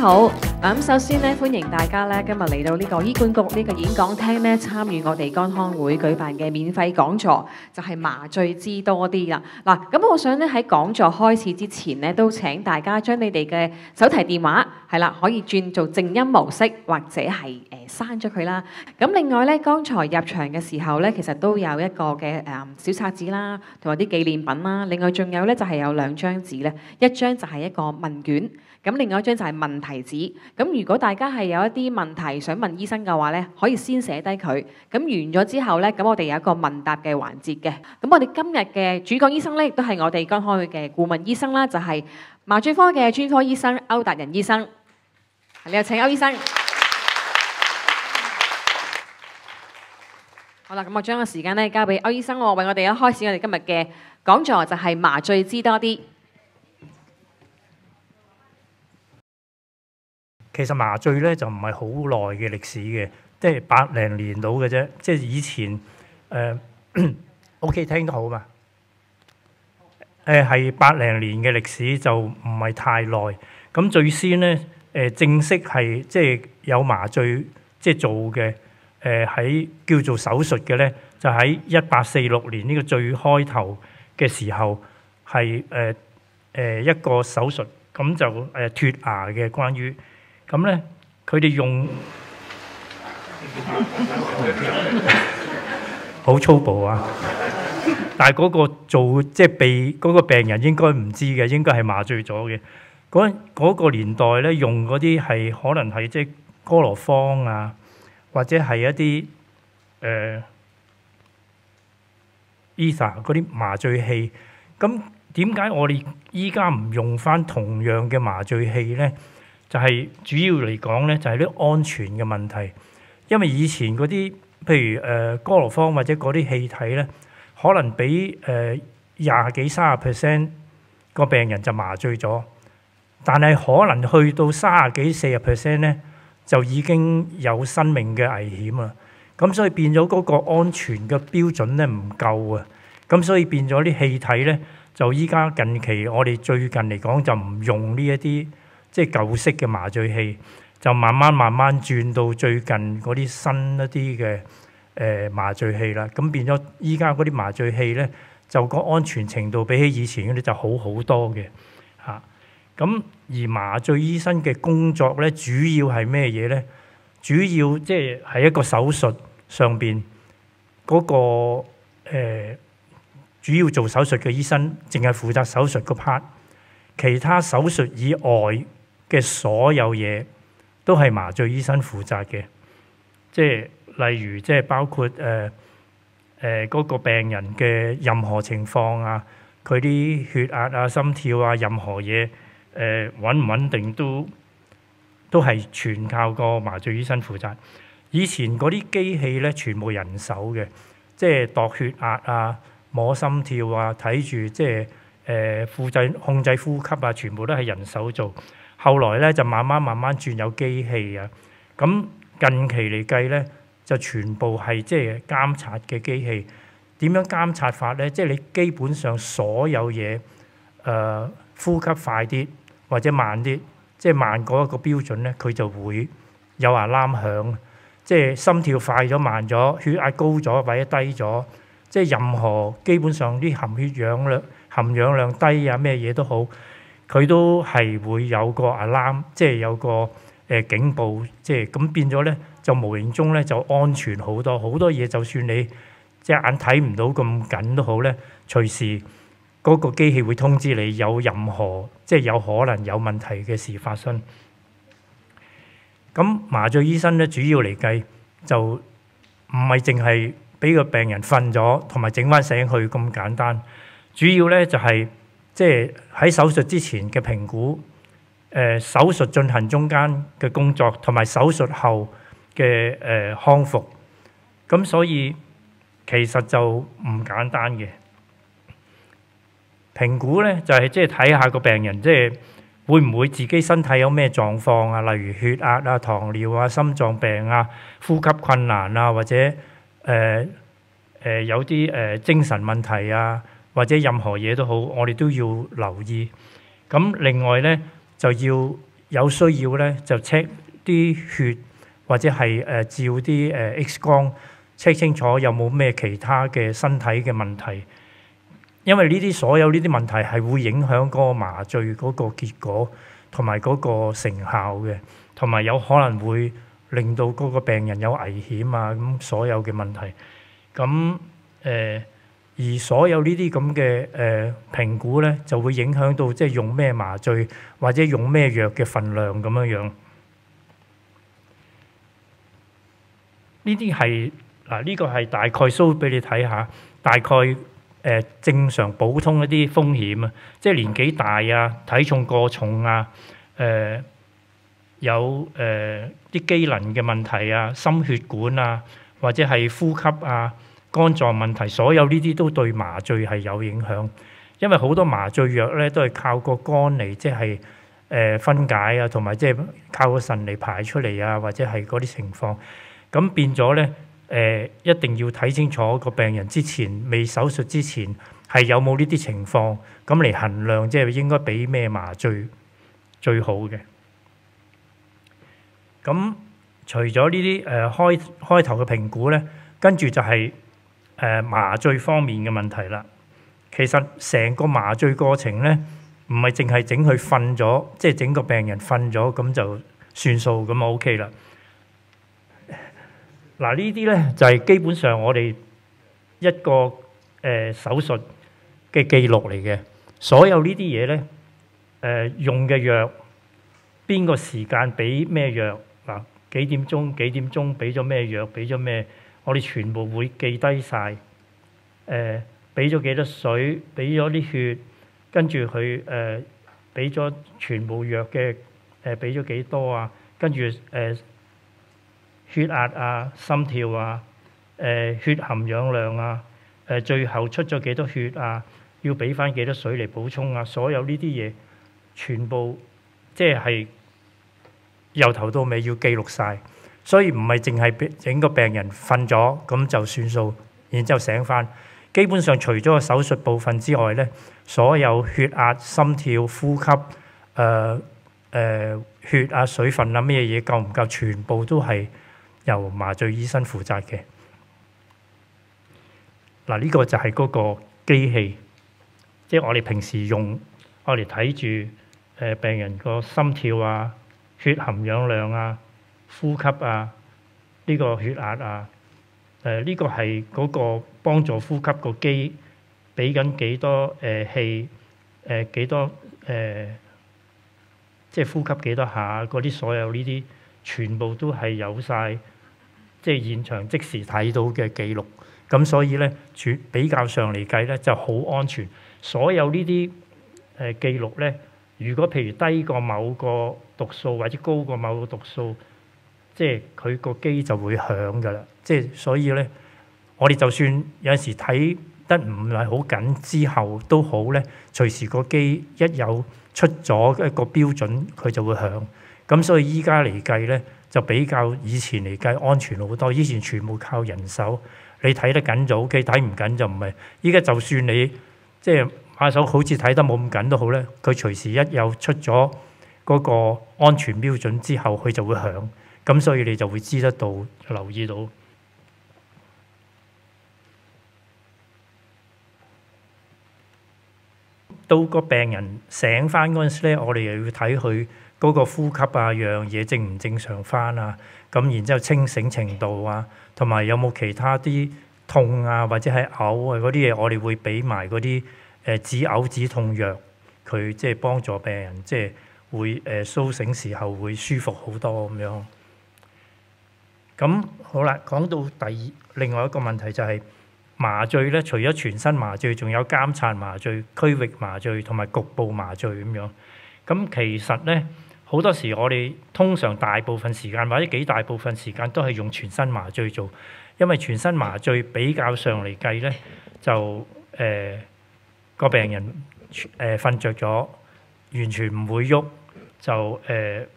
好，咁首先咧，歡迎大家咧今日嚟到呢個醫管局呢個演講廳咧，參與我哋肝康會舉辦嘅免費講座，就係麻醉知多啲啦。嗱，咁我想咧喺講座開始之前咧，都請大家將你哋嘅手提電話係啦，可以轉做靜音模式，或者係刪咗佢啦。咁另外咧，剛才入場嘅時候咧，其實都有一個嘅小冊子啦，同埋啲紀念品啦。另外仲有咧就係有2張紙咧，一張就係一個問卷。咁另外一張就係問題紙。咁如果大家係有一啲問題想問醫生嘅話咧，可以先寫低佢。咁完咗之後咧，咁我哋有一個問答嘅環節嘅。咁我哋今日嘅主講醫生咧，亦都係我哋肝康會嘅顧問醫生啦，就係麻醉科嘅專科醫生歐達仁醫生。你有請歐醫生。好啦，咁我將個時間咧交俾歐醫生喎，為我哋開始我哋今日嘅講座，就係麻醉知多啲。其實麻醉咧就唔係好耐嘅歷史嘅，即係100零年到嘅啫。即係以前OK 聽得好嘛？係100零年嘅歷史就唔係太耐。咁最先咧正式係即係有麻醉即係做嘅喺叫做手術嘅咧，就喺1846年呢個最開頭嘅時候係一個手術，咁就脫牙嘅關於。咁咧，佢哋用好粗暴啊！但係嗰個做即係被嗰個病人應該唔知嘅，應該係麻醉咗嘅。嗰個年代咧，用嗰啲係可能係即係哥羅芳啊，或者係一啲Ether 嗰啲麻醉器。咁點解我哋依家唔用翻同樣嘅麻醉器咧？就係主要嚟講咧，就係啲安全嘅問題。因為以前嗰啲譬如哥羅芳或者嗰啲氣體咧，可能俾20幾30% 個病人就麻醉咗，但係可能去到30幾40% 咧，就已經有生命嘅危險啦。咁所以變咗嗰個安全嘅標準咧唔夠啊。咁所以變咗啲氣體咧，就依家近期我哋最近嚟講就唔用呢一啲。即係舊式嘅麻醉器，就慢慢轉到最近嗰啲新一啲嘅麻醉器啦。咁變咗依家嗰啲麻醉器咧，就個安全程度比起以前嗰啲就好好多嘅嚇。咁而麻醉醫生嘅工作咧，主要係咩嘢咧？主要即係喺一個手術上邊嗰個主要做手術嘅醫生，淨係負責手術個 part， 其他手術以外嘅所有嘢都係麻醉醫生負責嘅，即係例如即係包括嗰個病人嘅任何情況啊，佢啲血壓啊、心跳啊、任何嘢穩唔穩定都係全靠個麻醉醫生負責。以前嗰啲機器咧全部人手嘅，即係度血壓啊、摸心跳啊、睇住即係控制呼吸啊，全部都係人手做。後來咧就慢慢轉有機器啊，咁近期嚟計咧就全部係即係監察嘅機器。點樣監察法咧？即係你基本上所有嘢呼吸快啲或者慢啲，即係慢過一個標準咧，佢就會有alarm響。即係心跳快咗、慢咗、血壓高咗或者低咗，即係任何基本上啲含氧量低啊咩嘢都好。佢都係會有個 alarm， 即係有個警報，即係咁變咗咧，就無形中咧就安全好多。好多嘢就算你隻眼睇唔到咁緊都好咧，隨時嗰個機器會通知你有任何即係有可能有問題嘅事發生。咁麻醉醫生咧主要嚟計就唔係淨係俾個病人瞓咗同埋整翻醒佢咁簡單，主要咧就係即係喺手術之前嘅評估，手術進行中間嘅工作同埋手術後嘅康復。咁所以其實就唔簡單嘅評估咧，就係即係睇下個病人即係會唔會自己身體有咩狀況啊，例如血壓啊、糖尿啊、心臟病啊、呼吸困難啊，或者有啲精神問題啊。或者任何嘢都好，我哋都要留意。咁另外咧就要有需要咧就 check 啲血或者係照啲X 光 check 清楚有冇咩其他嘅身體嘅問題，因為所有呢啲問題係會影響嗰個麻醉嗰個結果同埋嗰個成效嘅，同埋有可能會令到嗰個病人有危險啊，咁所有嘅問題，咁而所有呢啲咁嘅評估咧，就會影響到即係用咩麻醉或者用咩藥嘅份量咁樣。呢啲係呢個係大概 show 俾你睇下，大概正常普通一啲風險啊，即係年紀大啊、體重過重啊、有啲機能嘅問題啊、心血管啊，或者係呼吸啊、肝臟問題，所有呢啲都對麻醉係有影響，因為好多麻醉藥咧都係靠個肝嚟即係分解啊，同埋即係靠個腎嚟排出嚟啊，或者係嗰啲情況，咁變咗咧一定要睇清楚個病人之前未手術之前係有冇呢啲情況，咁嚟衡量即係應該俾咩麻醉最好嘅。咁除咗呢啲開頭嘅評估咧，跟住就係麻醉方面嘅問題啦。其實成個麻醉過程咧，唔係淨係整佢瞓咗，即係整個病人瞓咗咁就算數咁就 OK 啦。嗱，呢啲咧就係基本上我哋一個手術嘅記錄嚟嘅。所有呢啲嘢咧，用嘅藥，邊個時間俾咩藥，嗱，幾點鐘俾咗咩藥，俾咗咩，我哋全部會記低晒。俾咗幾多水，俾咗啲血，跟住佢俾咗全部藥嘅俾咗幾多啊，跟住血壓啊、心跳啊、血含氧量啊、最後出咗幾多血啊，要俾翻幾多水嚟補充啊，所有呢啲嘢全部即係由頭到尾要記錄晒，所以唔係淨係整個病人瞓咗咁就算數，然之後醒翻。基本上除咗個手術部分之外咧，所有血壓、心跳、呼吸、血壓、水分啊，咩嘢夠唔夠，全部都係由麻醉醫生負責嘅。嗱，呢個就係嗰個機器，即係我哋平時用，我哋睇住病人個心跳啊、血含氧量啊、呼吸啊、呢個血壓啊。呢個係嗰個幫助呼吸個機，俾緊幾多氣，幾多即係呼吸幾多下，嗰啲所有呢啲全部都係有晒，即係現場即時睇到嘅記錄。咁所以咧，比較上嚟計咧就好安全。所有呢啲記錄咧，如果譬如低過某個讀數或者高過某個讀數，即係佢個機就會響㗎啦。即係所以咧，我哋就算有陣時睇得唔係好緊之後都好咧，隨時個機一有出咗一個標準，佢就會響。咁所以依家嚟計咧，就比較以前嚟計安全好多。以前全部靠人手，你睇得緊就 OK， 睇唔緊就唔係。依家就算你即係馬手好似睇得冇咁緊都好咧，佢隨時一有出咗嗰個安全標準之後，佢就會響。咁所以你就會知得到、留意到。到個病人醒翻嗰陣時咧，我哋又要睇佢嗰個呼吸啊，樣嘢正唔正常翻啊？咁然之後清醒程度啊，同埋有冇其他啲痛啊，或者係嘔啊嗰啲嘢，我哋會俾埋嗰啲止嘔止痛藥，佢即係幫助病人即係會甦醒時候會舒服好多咁樣。咁好啦，講到另外一個問題就係麻醉咧，除咗全身麻醉，仲有監察麻醉、區域麻醉同埋局部麻醉咁樣。咁其實咧，好多時我哋通常大部分時間或者幾大部分時間都係用全身麻醉做，因為全身麻醉比較上嚟計咧，就個病人瞓着咗，完全唔會喐。就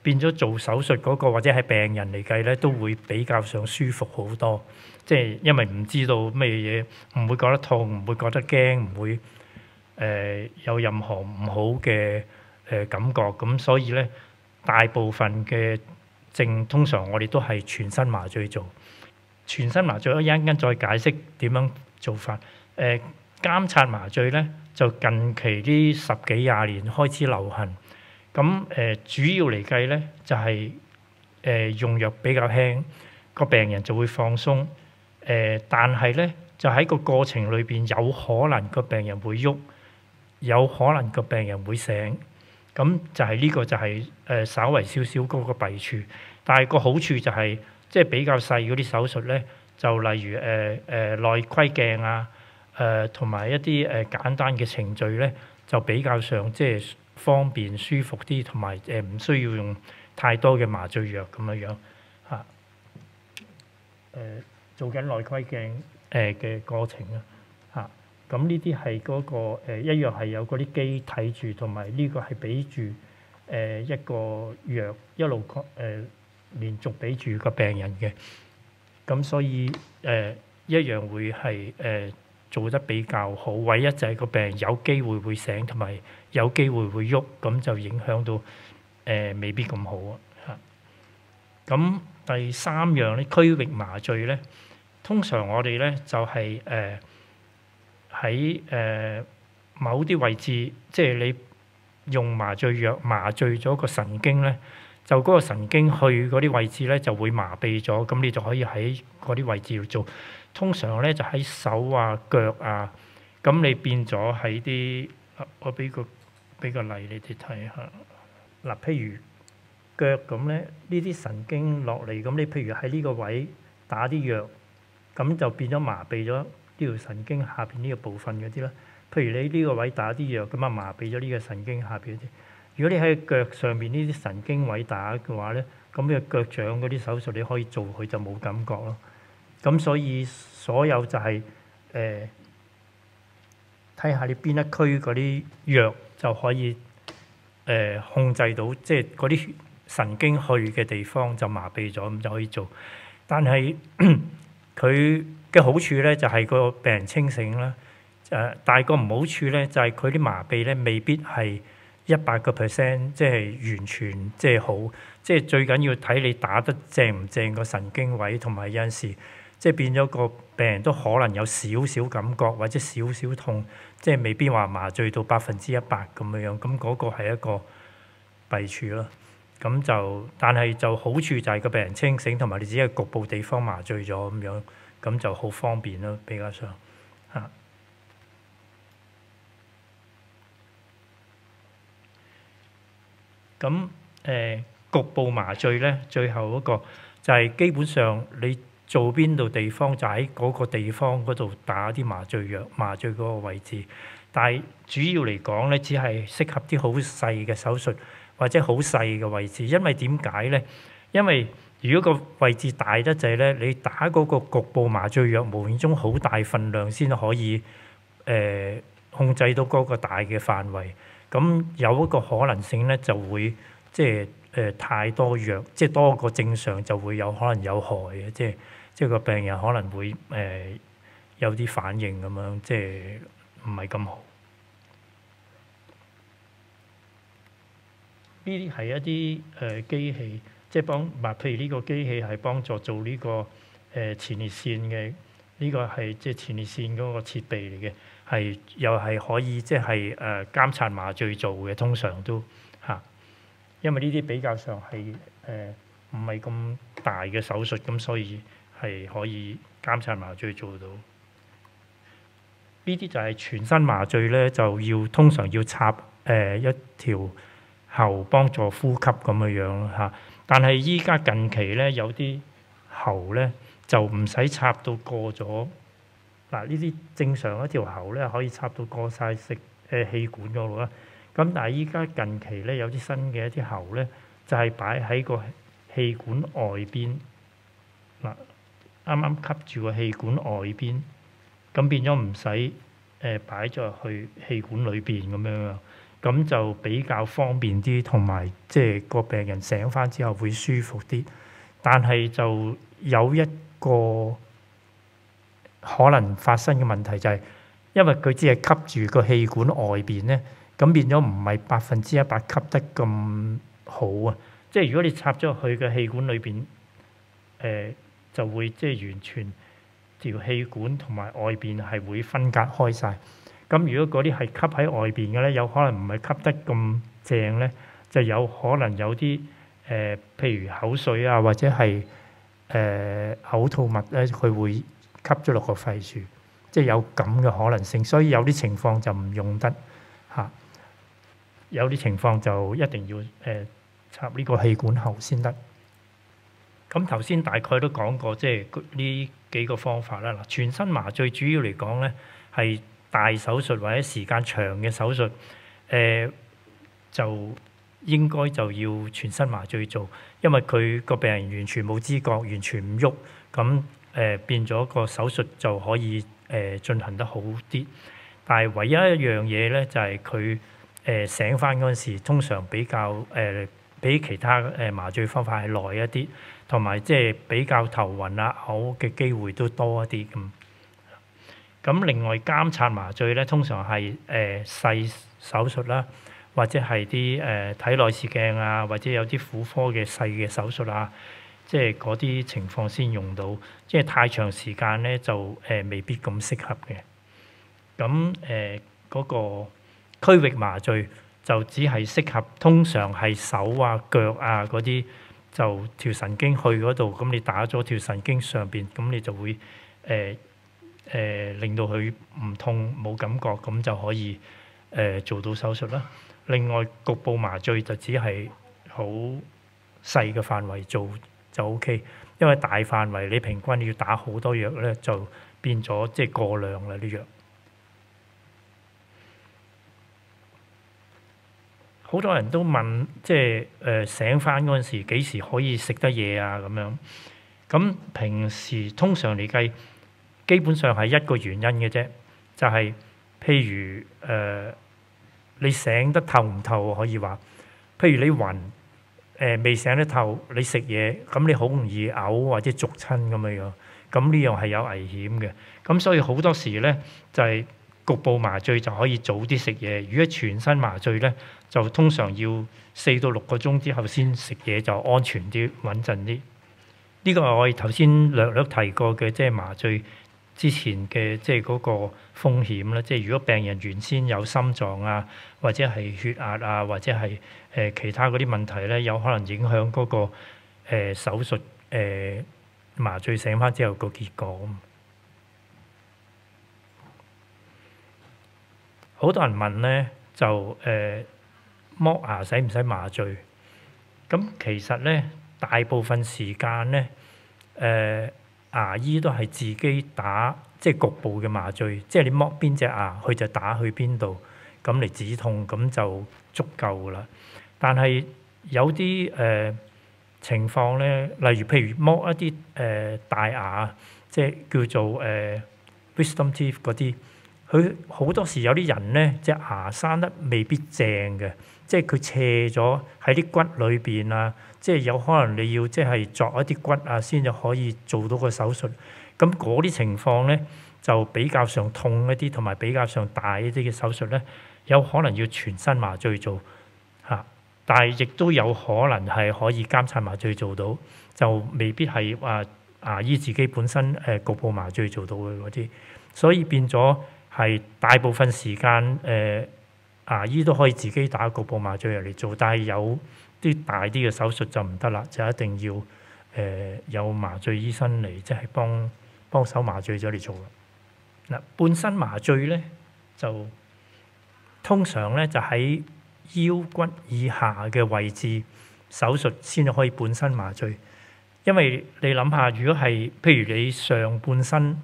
變咗做手術嗰個或者係病人嚟計咧，都會比較上舒服好多。即係因為唔知道咩嘢，唔會覺得痛，唔會覺得驚，唔會有任何唔好嘅感覺。咁所以咧，大部分嘅症通常我哋都係全身麻醉做。全身麻醉一陣間再解釋點樣做法。監察麻醉咧就近期呢10幾20年開始流行。咁主要嚟計咧就係用藥比較輕，個病人就會放鬆。但係咧就喺個過程裏邊有可能個病人會喐，有可能個病人會醒。咁就係呢個就係稍微少少嗰個弊處。但係個好處就係即係比較細嗰啲手術咧，就例如內窺鏡啊，同埋一啲簡單嘅程序咧，就比較上即係方便舒服啲，同埋唔需要用太多嘅麻醉藥咁樣嚇。做緊內窺鏡嘅過程啊嚇。咁呢啲係嗰個一樣係有嗰啲機睇住，同埋呢個係俾住一個藥一路連續俾住個病人嘅。咁所以一樣會係做得比較好。唯一就係個病人有機會會醒，同埋有機會會喐，咁就影響到未必咁好啊嚇。咁第3樣咧，區域麻醉咧，通常我哋咧就係喺某啲位置，即係你用麻醉藥麻醉咗個神經咧，就嗰個神經去嗰啲位置咧就會麻痹咗，咁你就可以喺嗰啲位置度做。通常咧就喺手啊、腳啊，咁你變咗喺啲，我俾個例你哋睇下。嗱，譬如腳咁咧，呢啲神經落嚟，咁你譬如喺呢個位打啲藥，咁就變咗麻痹咗呢條神經下邊呢個部分嗰啲啦。譬如你呢個位打啲藥，咁啊麻痹咗呢個神經下邊嗰啲。如果你喺腳上邊呢啲神經位打嘅話咧，咁嘅腳掌嗰啲手術你可以做，佢就冇感覺咯。咁所以所有就係睇下你邊一區嗰啲藥就可以控制到，即係嗰啲神經去嘅地方就麻痹咗，咁就可以做。但係佢嘅好處咧就係個病人清醒啦。但係個唔好處咧就係佢啲麻痹咧未必係100%，即係完全即係好。即係最緊要睇你打得正唔正個神經位，同埋有陣時即係變咗個病人都可能有少少感覺或者少少痛，即係未必話麻醉到100%咁樣。咁嗰個係一個弊處咯。咁就但係就好處就係個病人清醒，同埋你只係局部地方麻醉咗咁樣，咁就好方便咯，比較上嚇。咁局部麻醉咧，最後嗰個就係基本上你做邊度地方，就喺嗰個地方嗰度打啲麻醉藥，麻醉嗰個位置。但係主要嚟講咧，只係適合啲好細嘅手術或者好細嘅位置。因為點解咧？因為如果個位置大得滯咧，你打嗰個局部麻醉藥無形中好大份量先可以控制到嗰個大嘅範圍。咁有一個可能性咧，就會即係太多藥，即係多過正常就會有可能有害嘅，即係個病人可能會有啲反應咁樣，即係唔係咁好。呢啲係一啲機器，即係譬如呢個機器係幫助做呢個前列腺嘅，呢個係即係前列腺嗰個設備嚟嘅。係又係可以即係監察麻醉做嘅，通常都嚇，因為呢啲比較上係唔係咁大嘅手術，咁所以係可以監察麻醉做到。呢啲就係全身麻醉咧，就通常要插一條喉幫助呼吸咁嘅樣嚇。但係依家近期咧有啲喉咧就唔使插到過咗。嗱，呢啲正常一條喉咧可以插到過晒氣管嗰度啦。咁但係依家近期咧有啲新嘅一啲喉咧，就係擺喺個氣管外邊。嗱，啱啱吸住個氣管外邊，咁變咗唔使擺咗去氣管裏邊咁樣，咁就比較方便啲，同埋即係個病人醒翻之後會舒服啲。但係就有一個可能發生嘅問題就係，因為佢只係吸住個氣管外邊咧，咁變咗唔係100%吸得咁好啊。即係如果你插咗去嘅氣管裏邊，就會即係完全條氣管同埋外邊係會分隔開晒。咁如果嗰啲係吸喺外邊嘅咧，有可能唔係吸得咁正咧，就有可能有啲譬如口水啊，或者係嘔吐物咧，佢會吸咗落個肺處，即係有咁嘅可能性。所以有啲情況就唔用得嚇，有啲情況就一定要插呢個氣管喉先得。咁頭先大概都講過，即係呢幾個方法啦。嗱，全身麻醉主要嚟講咧，係大手術或者時間長嘅手術，就應該就要全身麻醉做，因為佢個病人完全冇知覺，完全唔喐，咁變咗個手術就可以進行得好啲。但係唯一一樣嘢咧，就係佢醒翻嗰陣時，通常比較比其他麻醉方法係耐一啲，同埋即係比較頭暈啊、嘔嘅機會都多一啲咁。咁另外監察麻醉咧，通常係細手術啦，或者係啲體內視鏡啊，或者有啲婦科嘅細嘅手術啊，即係嗰啲情況先用到。即係太長時間咧，就未必咁適合嘅。咁嗰個區域麻醉就只係適合，通常係手啊、腳啊嗰啲，就條神經去嗰度，咁你打咗條神經上邊，咁你就會令到佢唔痛冇感覺，咁就可以做到手術啦。另外局部麻醉就只係好細嘅範圍做就 OK， 因為大範圍你平均要打好多藥咧，就變咗即係過量啦啲藥。好多人都問，即係醒翻嗰陣時幾時可以食得嘢啊咁樣。咁平時通常嚟計，基本上係一個原因嘅啫，就係譬如你醒得透唔透可以話，譬如你暈未醒得透，你食嘢咁你好容易嘔或者逐親咁樣，咁呢樣係有危險嘅。咁所以好多時咧就係局部麻醉就可以早啲食嘢，如果全身麻醉咧就通常要4到6個鐘之後先食嘢，就安全啲穩陣啲。呢個係我哋頭先略略提過嘅，即係麻醉之前嘅即係嗰個風險啦。即係如果病人原先有心臟啊，或者係血壓啊，或者係其他嗰啲問題咧，有可能影響嗰個手術麻醉醒翻之後個結果。好多人問咧，就剝牙使唔使麻醉？咁其實咧，大部分時間咧，牙醫都係自己打，即係局部嘅麻醉，即係你剝邊隻牙，佢就打去邊度，咁嚟止痛，咁就足夠啦。但係有啲情況咧，例如譬如剝一啲大牙，即係叫做wisdom teeth 嗰啲。佢好多時有啲人咧，隻牙生得未必正嘅，即係佢斜咗喺啲骨裏邊啊，即係有可能你要即係鑿一啲骨啊，先至可以做到個手術。咁嗰啲情況咧，就比較上痛一啲，同埋比較上大一啲嘅手術咧，有可能要全身麻醉做嚇，但係亦都有可能係可以監察麻醉做到，就未必係話牙醫自己本身局部麻醉做到嘅嗰啲，所以變咗。係大部分時間牙醫都可以自己打局部麻醉入嚟做，但係有啲大啲嘅手術就唔得啦，就一定要有麻醉醫生嚟即係幫手麻醉咗嚟做啦。嗱，半身麻醉咧就通常咧就喺腰骨以下嘅位置手術先可以半身麻醉，因為你諗下，如果係譬如你上半身。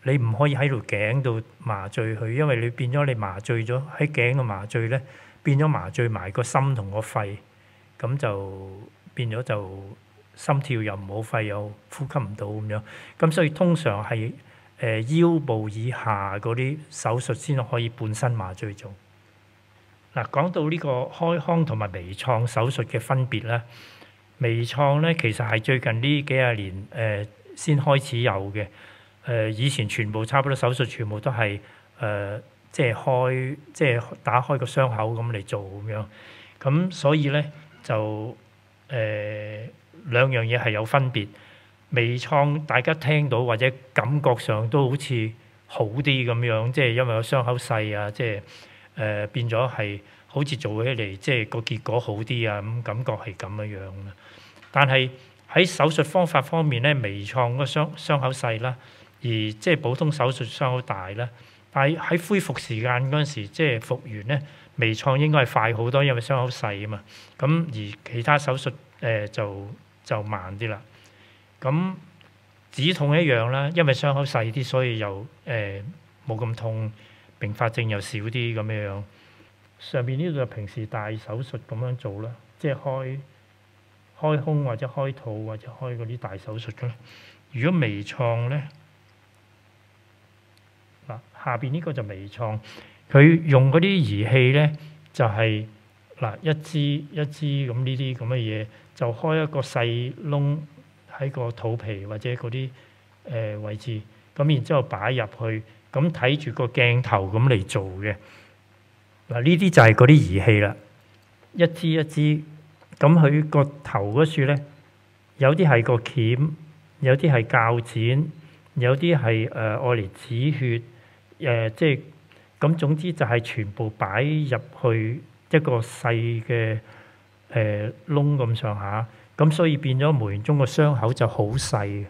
你唔可以喺條頸度麻醉佢，因為你變咗你麻醉咗喺頸度麻醉咧，變咗麻醉埋個心同個肺，咁就變咗就心跳又唔好，肺又呼吸唔到咁樣。咁所以通常係腰部以下嗰啲手術先可以半身麻醉做。嗱，講到呢個開腔同埋微創手術嘅分別咧，微創咧其實係最近呢幾廿年先開始有嘅。以前全部差唔多手術，全部都係即係打開個傷口咁嚟做咁樣。咁所以咧就兩樣嘢係有分別。微創大家聽到或者感覺上都好似好啲咁樣，即係因為個傷口細啊，即係變咗係好似做起嚟即係個結果好啲啊，咁感覺係咁樣啦。但係喺手術方法方面咧，微創個傷口細啦，而即係普通手術傷口大啦。但係喺恢復時間嗰陣時，即係復原咧，微創應該係快好多，因為傷口細啊嘛。咁而其他手術就慢啲啦。咁止痛一樣啦，因為傷口細啲，所以又冇咁痛，併發症又少啲咁樣。上邊呢度就平時大手術咁樣做啦，即係開胸或者開肚或者開嗰啲大手術嘅。如果微創咧，嗱下邊呢個就微創，佢用嗰啲儀器咧就係嗱一支咁呢啲咁嘅嘢，就開一個細窿喺個肚皮或者嗰啲位置，咁然之後擺入去，咁睇住個鏡頭咁嚟做嘅。嗱呢啲就係嗰啲儀器啦，一支一支，咁佢個頭嗰處咧，有啲係個鉗，有啲係鉸剪，有啲係愛嚟止血，即係咁總之就係全部擺入去一個細嘅窿咁上下，咁所以變咗無形中個傷口就好細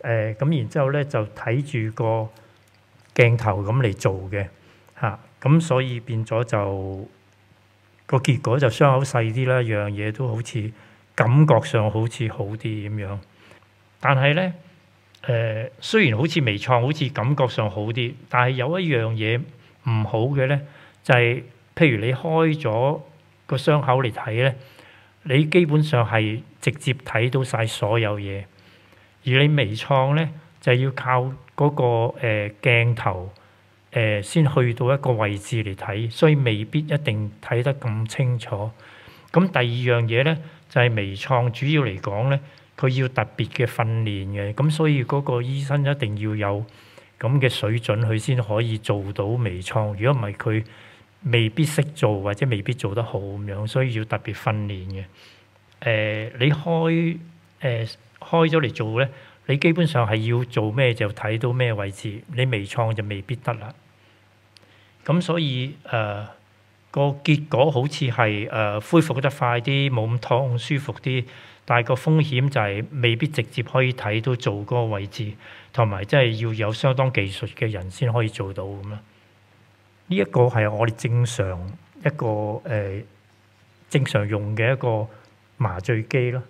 嘅，咁然之後咧就睇住個鏡頭咁嚟做嘅嚇。咁所以變咗就個結果就傷口細啲啦，樣嘢都好似感覺上好似好啲咁樣。但係咧雖然好似微創好似感覺上好啲，但係有一樣嘢唔好嘅咧，就係譬如你開咗個傷口嚟睇咧，你基本上係直接睇到晒所有嘢，而你微創咧就要靠嗰個鏡頭。先去到一個位置嚟睇，所以未必一定睇得咁清楚。咁第二樣嘢咧，就係微創主要嚟講咧，佢要特別嘅訓練嘅，咁所以嗰個醫生一定要有咁嘅水準，佢先可以做到微創。如果唔係，佢未必識做或者未必做得好咁樣，所以要特別訓練嘅。你開咗嚟做咧，你基本上係要做咩就睇到咩位置，你微創就未必得啦。咁所以個結果好似係恢復得快啲，冇咁痛，舒服啲，但係個風險就係未必直接可以睇到做嗰個位置，同埋即係要有相當技術嘅人先可以做到咁啦。呢一個係我哋正常用嘅一個麻醉機咯。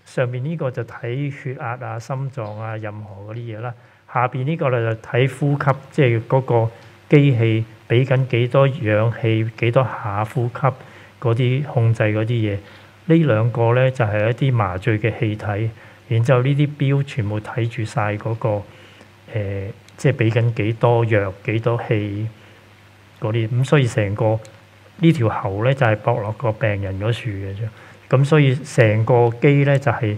上邊呢個就睇血壓啊、心臟啊、任何嗰啲嘢啦。下邊呢個咧就睇呼吸，即係嗰個機器俾緊幾多氧氣、幾多下呼吸嗰啲控制嗰啲嘢。呢兩個咧就係一啲麻醉嘅氣體，然之後呢啲錶全部睇住晒嗰個即係俾緊幾多藥、幾多氣嗰啲。咁所以成個呢條喉咧就係駁落個病人嗰處嘅啫。咁所以成個機咧就係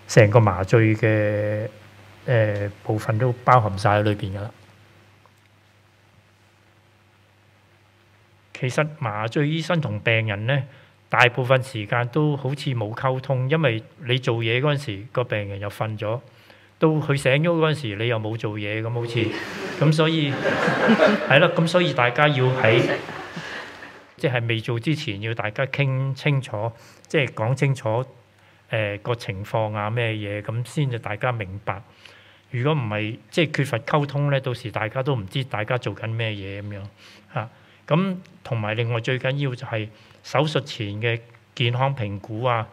成個麻醉嘅部分都包含晒喺裏邊噶啦。其實麻醉醫生同病人咧，大部分時間都好似冇溝通，因為你做嘢嗰陣時，個病人又瞓咗，到佢醒咗嗰陣時，你又冇做嘢咁好似，咁所以係啦，咁所以大家要喺即係未做之前，要大家傾清楚，即係講清楚個情況啊咩嘢，咁先至大家明白。如果唔係，即係缺乏溝通咧，到時大家都唔知大家做緊咩嘢咁樣嚇。咁同埋另外最緊要就係手術前嘅健康評估啊，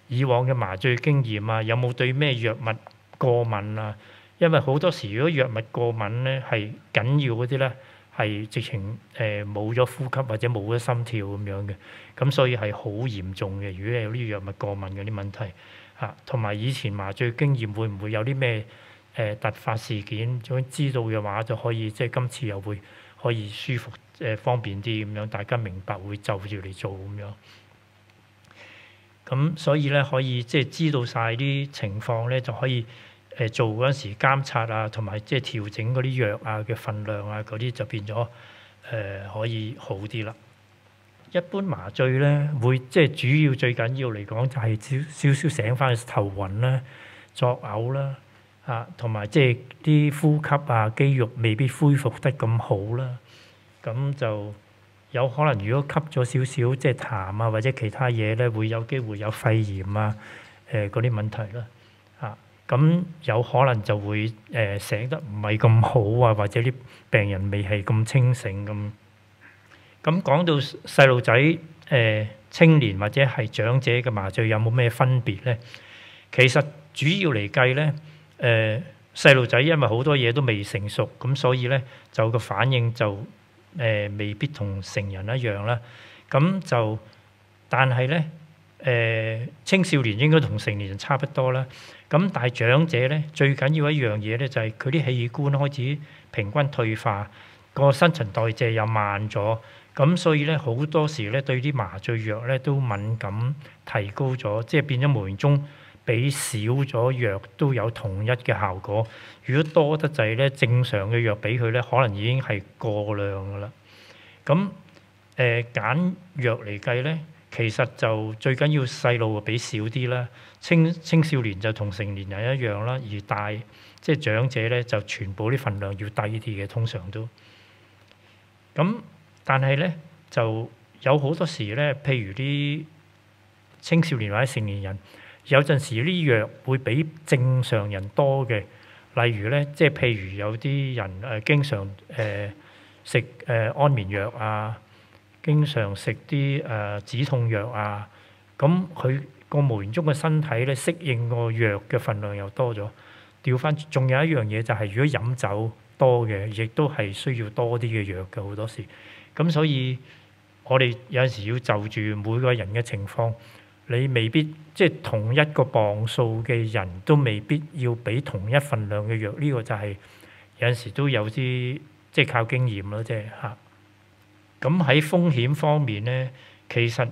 以往嘅麻醉經驗啊，有冇對咩藥物過敏啊？因為好多時如果藥物過敏咧係緊要嗰啲咧，係直情冇咗呼吸或者冇咗心跳咁樣嘅，咁所以係好嚴重嘅。如果有啲藥物過敏嗰啲問題嚇，同埋以前麻醉經驗會唔會有啲咩突發事件？如果知道嘅話，就可以即係今次又會可以舒服方便啲咁樣，大家明白會就住嚟做咁樣。咁所以咧可以即係知道晒啲情況咧，就可以做嗰陣時監察啊，同埋即係調整嗰啲藥啊嘅份量啊嗰啲就變咗可以好啲啦。一般麻醉咧會即係主要最緊要嚟講就係少醒翻頭暈啦、作嘔啦同埋即係啲呼吸啊肌肉未必恢復得咁好啦，咁就有可能如果吸咗少少即係痰啊或者其他嘢咧，會有機會有肺炎啊嗰啲問題啦咁有可能就會醒得唔係咁好啊，或者啲病人未係咁清醒咁。咁講到細路仔、青年或者係長者嘅麻醉有冇咩分別咧？其實主要嚟計咧，細路仔因為好多嘢都未成熟，咁所以咧就個反應就未必同成人一樣啦。咁就但係咧，青少年應該同成年人差不多啦。咁但係長者咧，最緊要一樣嘢咧就係佢啲器官開始平均退化，個新陳代謝又慢咗。咁所以咧好多時咧對啲麻醉藥咧都敏感提高咗，即係變咗無形中比少咗藥都有同一嘅效果。如果多得滯咧，正常嘅藥俾佢咧，可能已經係過量噶啦。咁揀藥嚟計咧，其實就最緊要細路俾少啲啦，青少年就同成年人一樣啦，而大即係長者咧就全部啲份量要低啲嘅，通常都咁。但係咧就有好多時咧，譬如啲青少年或者成年人，有陣時啲藥會比正常人多嘅。例如咧，即係譬如有啲人經常食安眠藥啊，經常食啲止痛藥啊，咁佢個無形中嘅身體咧適應個藥嘅份量又多咗。調翻，仲有一樣嘢就係，如果飲酒多嘅，亦都係需要多啲嘅藥嘅好多時。咁所以我哋有陣時要就住每個人嘅情況，你未必即係同一個磅數嘅人都未必要俾同一份量嘅藥，呢個就係有陣時都有啲即係靠經驗咯，即係嚇。咁喺風險方面咧，其實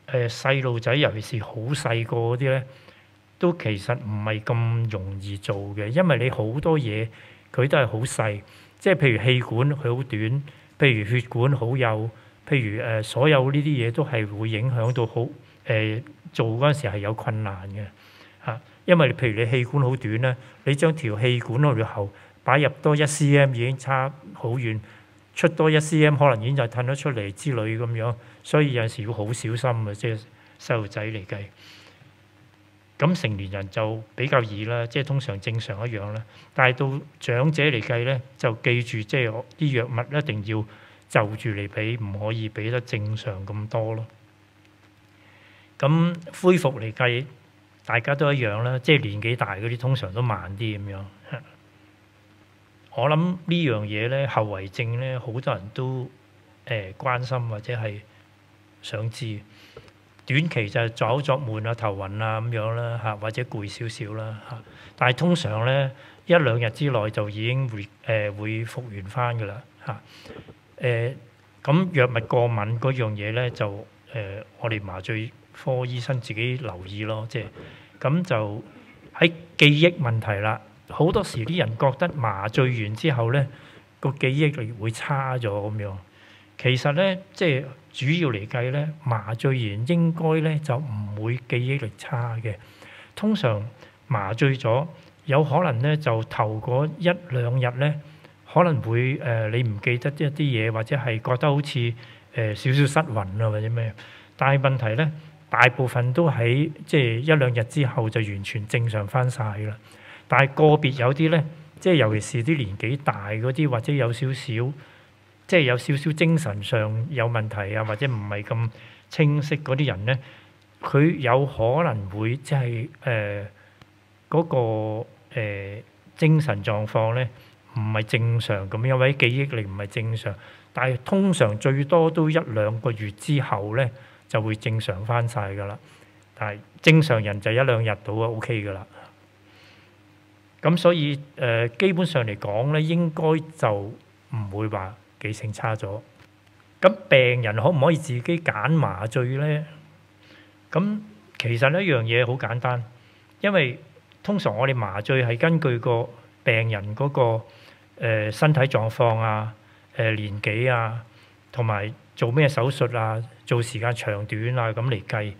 細路仔尤其是好細個嗰啲咧，都其實唔係咁容易做嘅，因為你好多嘢佢都係好細，即係譬如氣管佢好短。譬如血管好幼，譬如所有呢啲嘢都係會影響到好做嗰陣時係有困難嘅嚇，因為譬如你氣管好短咧，你將條氣管嗰條喉擺入多1cm已經差好遠，出多1cm可能已經就褪咗出嚟之類咁樣，所以有陣時要好小心啊，即係細路仔嚟計。咁成年人就比較易啦，即係通常正常一樣啦。但係到長者嚟計咧，就記住即係啲藥物一定要就住嚟俾，唔可以俾得正常咁多咯。咁恢復嚟計，大家都一樣啦，即係年紀大嗰啲通常都慢啲咁樣。我諗呢樣嘢咧，後遺症咧，好多人都關心或者係想知。短期就係作嘔作悶啊、頭暈啊咁樣啦嚇，或者攰少少啦嚇。但係通常咧1-2日之內就已經會復原翻㗎啦嚇。咁藥物過敏嗰樣嘢咧就我哋麻醉科醫生自己留意咯，即係咁就喺記憶問題啦。好多時啲人覺得麻醉完之後咧個記憶力會差咗咁樣，其實咧即係。主要嚟計咧，麻醉完應該咧就唔會記憶力差嘅。通常麻醉咗，有可能咧就頭嗰1-2日咧，可能會你唔記得一啲嘢，或者係覺得好似少少失魂啊或者咩。但係問題咧，大部分都喺即係1-2日之後就完全正常翻晒啦。但係個別有啲咧，即係尤其是啲年紀大嗰啲，或者有少少。即係有少少精神上有問題啊，或者唔係咁清晰嗰啲人咧，佢有可能會即係嗰個精神狀況咧唔係正常咁樣，或者記憶力唔係正常，但係通常最多都1-2個月之後咧就會正常翻晒㗎啦。但係正常人就1-2日到啊 OK 㗎啦。咁所以基本上嚟講咧，應該就唔會話記性差咗。咁病人可唔可以自己揀麻醉咧？咁其實一樣嘢好簡單，因為通常我哋麻醉係根據個病人嗰個身體狀況啊、年紀啊，同埋做咩手術啊，做時間長短啊咁嚟計。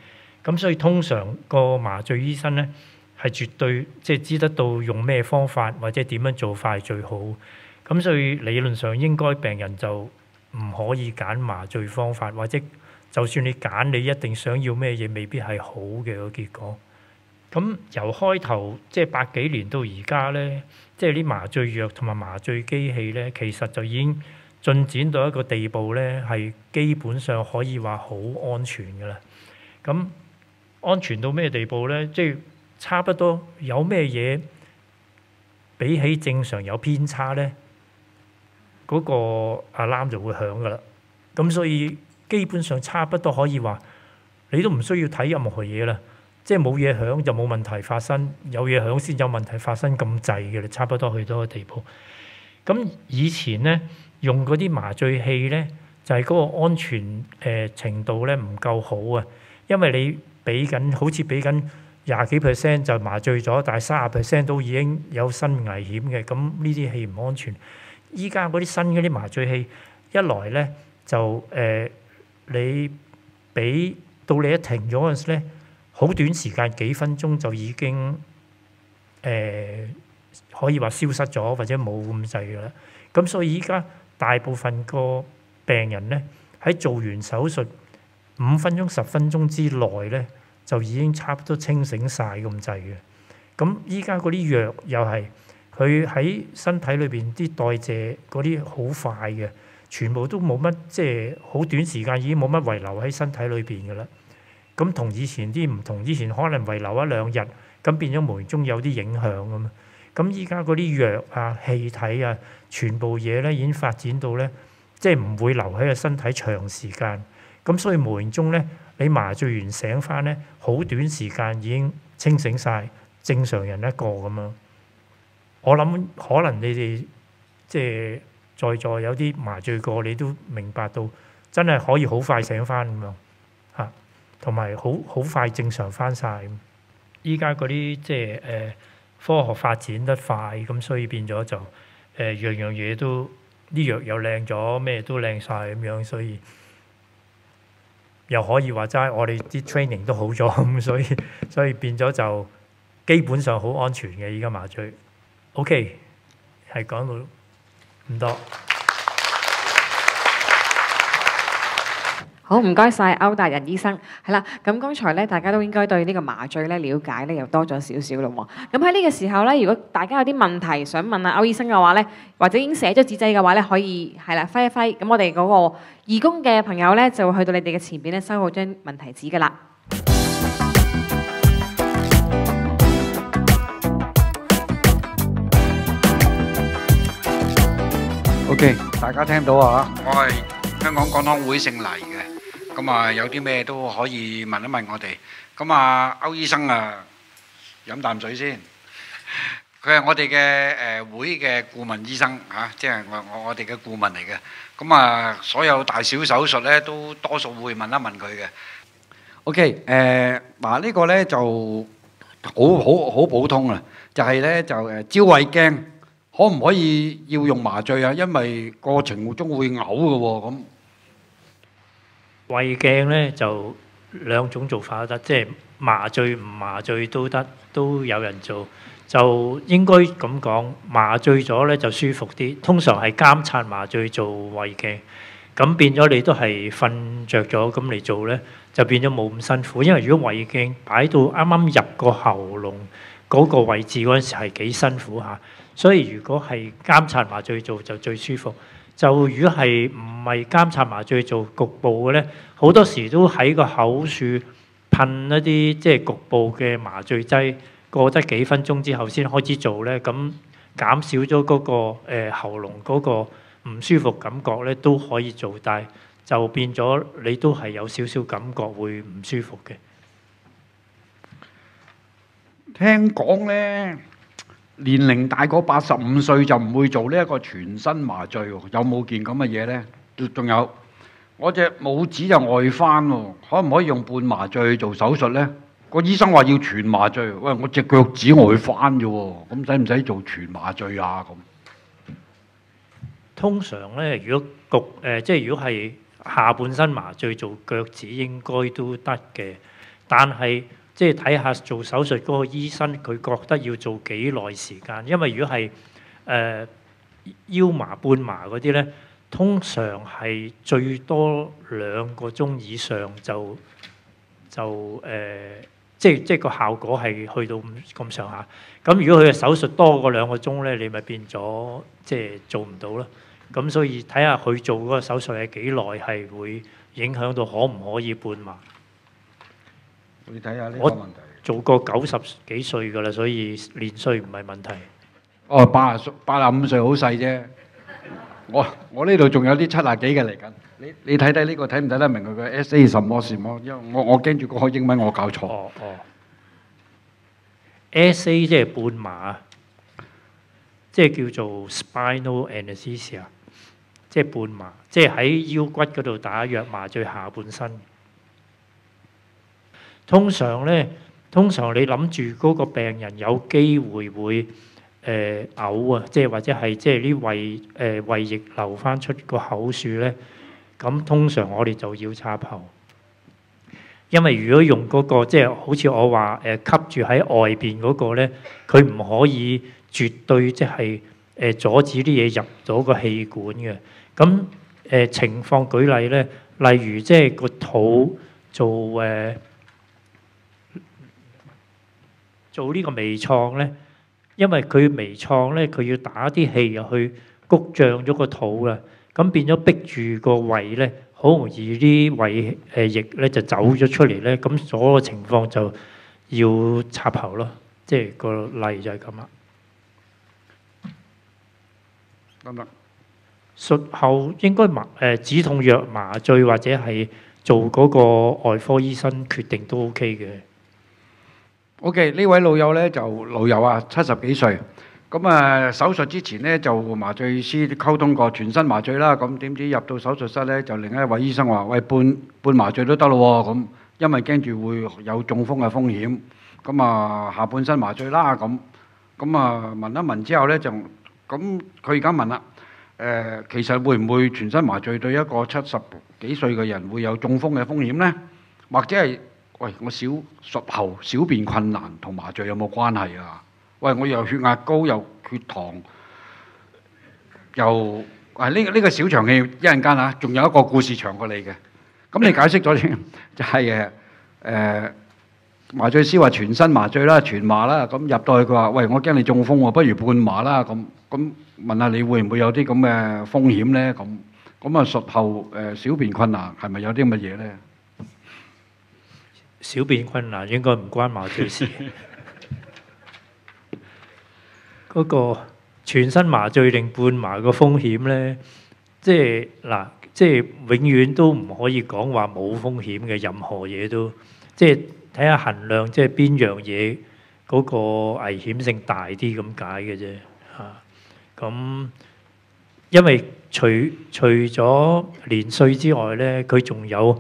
咁所以通常個麻醉醫生咧係絕對即係知得到用咩方法或者點樣做法係最好。咁所以理論上應該病人就唔可以揀麻醉方法，或者就算你揀，你一定想要咩嘢，未必係好嘅個結果。咁由開頭即係百幾年到而家咧，即係啲麻醉藥同埋麻醉機器咧，其實就已經進展到一個地步咧，係基本上可以話好安全㗎啦。咁安全到咩地步咧？即係差不多有咩嘢比起正常有偏差咧，嗰個 alarm 就會響噶啦。咁所以基本上差不多可以話，你都唔需要睇任何嘢啦。即係冇嘢響就冇問題發生，有嘢響先有問題發生咁滯嘅啦，差不多去到個地步。咁以前咧用嗰啲麻醉器咧，就係嗰個安全程度咧唔夠好啊，因為你好似俾緊20%就麻醉咗，但係30%都已經有生命危險嘅，咁呢啲器唔安全。依家嗰啲新嗰啲麻醉器，一來咧就你俾到你一停咗嗰陣時咧，好短時間幾分鐘就已經可以話消失咗或者冇咁滯㗎啦。咁所以依家大部分個病人咧喺做完手術5分鐘10分鐘之內咧，就已經差唔多清醒晒咁滯嘅。咁依家嗰啲藥又係佢喺身體裏邊啲代謝嗰啲好快嘅，全部都冇乜，即係好短時間已經冇乜遺留喺身體裏邊嘅啦。咁同以前啲唔同，以前可能遺留1、2日，咁變咗無形中有啲影響咁嘛。咁依家嗰啲藥啊、氣體啊，全部嘢咧已經發展到咧，即係唔會留喺個身體長時間。咁所以無形中咧，你麻醉完醒翻咧，好短時間已經清醒晒，正常人一個咁樣。我諗可能你哋即係在座有啲麻醉過，你都明白到真係可以好快醒翻咁樣嚇，同埋好快正常翻晒。依家嗰啲即係科學發展得快，咁所以變咗就樣樣嘢都啲藥又靚咗，咩都靚晒咁樣，所以又可以話齋我哋啲 training 都好咗咁，所以變咗就基本上好安全嘅依家麻醉。OK， 係講到咁多。好，唔該晒歐達仁醫生。係啦，咁剛才咧，大家都應該對呢個麻醉咧了解咧又多咗少少咯喎。咁喺呢個時候咧，如果大家有啲問題想問阿歐醫生嘅話咧，或者已經寫咗紙仔嘅話咧，可以係啦揮一揮。咁我哋嗰個義工嘅朋友咧就會去到你哋嘅前邊咧收好張問題紙㗎啦。OK， 大家聽到啊？我係香港肝腔會姓黎嘅，咁啊有啲咩都可以問一問我哋。咁啊，歐醫生啊，飲啖水先。佢係我哋嘅會嘅顧問醫生嚇，即係我哋嘅顧問嚟嘅。咁啊，所有大小手術咧都多數會問一問佢嘅。OK，嗱呢個咧就好普通啊，就係咧就照胃鏡。可唔可以要用麻醉啊？因為過程中會嘔嘅喎。咁胃鏡咧就兩種做法都得，即係麻醉唔麻醉都得，都有人做。就應該咁講，麻醉咗咧就舒服啲。通常係監察麻醉做胃鏡，咁變咗你都係瞓着咗咁嚟做咧，就變咗冇咁辛苦。因為如果胃鏡擺到啱啱入個喉嚨嗰個位置嗰陣時係幾辛苦嚇。所以如果係監察麻醉做就最舒服。就如果係唔係監察麻醉做局部嘅咧，好多時都喺個口處噴一啲即係局部嘅麻醉劑，過得幾分鐘之後先開始做咧，咁減少咗嗰個喉嚨嗰個唔舒服感覺咧都可以做，但係就變咗你都係有少少感覺會唔舒服嘅。聽講咧，年齡大過85歲就唔會做呢一個全身麻醉喎，有冇件咁嘅嘢呢？仲有我隻拇指就外翻喎，可唔可以用半麻醉做手術呢？個醫生話要全麻醉，喂，我隻腳趾外翻啫喎，咁使唔使做全麻醉啊？咁通常呢，如果即係如果係下半身麻醉做腳趾應該都得嘅，但係即係睇下做手術嗰個醫生佢覺得要做幾耐時間，因為如果係腰麻半麻嗰啲咧，通常係最多2個鐘以上就即係個效果係去到咁上下。咁如果佢嘅手術多過2個鐘咧，你咪變咗即係做唔到啦。咁所以睇下佢做嗰個手術係幾耐，係會影響到可唔可以半麻。你睇下呢個問題。做過90幾歲㗎啦，所以年歲唔係問題。哦，85歲好細啫。我呢度仲有啲70幾嘅嚟緊。你睇睇呢個睇唔睇得明佢嘅 SA 什麼什麼？因為我驚住嗰個英文我搞錯。SA 即係半麻，即係叫做 spinal anesthesia， 即係半麻，即係喺腰骨嗰度打藥麻醉下半身。通常你諗住嗰個病人有機會會嘔啊，即係或者係即係啲胃液流翻出個口處咧，咁通常我哋就要插喉。因為如果用嗰個即係好似我話吸住喺外邊嗰個咧，佢唔可以絕對即係阻止啲嘢入咗個氣管嘅。咁情況舉例咧，例如即係個肚做呢個微創咧，因為佢微創咧，佢要打啲氣入去谷脹咗個肚啦，咁變咗逼住個胃咧。好容易啲胃液咧就走咗出嚟咧，咁所有情況就要插喉咯，即係個例就係咁啦。得唔得？術後應該止痛藥麻醉或者係做嗰個外科醫生決定都 OK 嘅。OK， 呢位老友咧就老友啊，70幾歲。咁啊，手術之前咧就麻醉師溝通過全身麻醉啦。咁點知入到手術室咧，就另一位醫生話：喂，半麻醉都得咯喎。咁因為驚住會有中風嘅風險，咁啊下半身麻醉啦。咁啊問一問之後咧，就咁佢而家問啦。其實會唔會全身麻醉對一個70幾歲嘅人會有中風嘅風險咧？或者係喂我術後小便困難同麻醉有冇關係啊？喂，我又血壓高，又血糖，又呢個小場戲一陣間仲有一個故事長過你嘅。咁你解釋咗先，就係麻醉師話全身麻醉啦，全麻啦。咁入到去佢話：喂，我驚你中風喎，不如半麻啦。咁問下你會唔會有啲咁嘅風險咧？咁啊術後小便困難係咪有啲乜嘢咧？小便困難應該唔關麻醉事。嗰個全身麻醉定半麻個風險咧，即係永遠都唔可以講話冇風險嘅，任何嘢都即係睇下衡量，即係邊樣嘢嗰個危險性大啲咁解嘅啫嚇。咁因為除咗年歲之外咧，佢仲有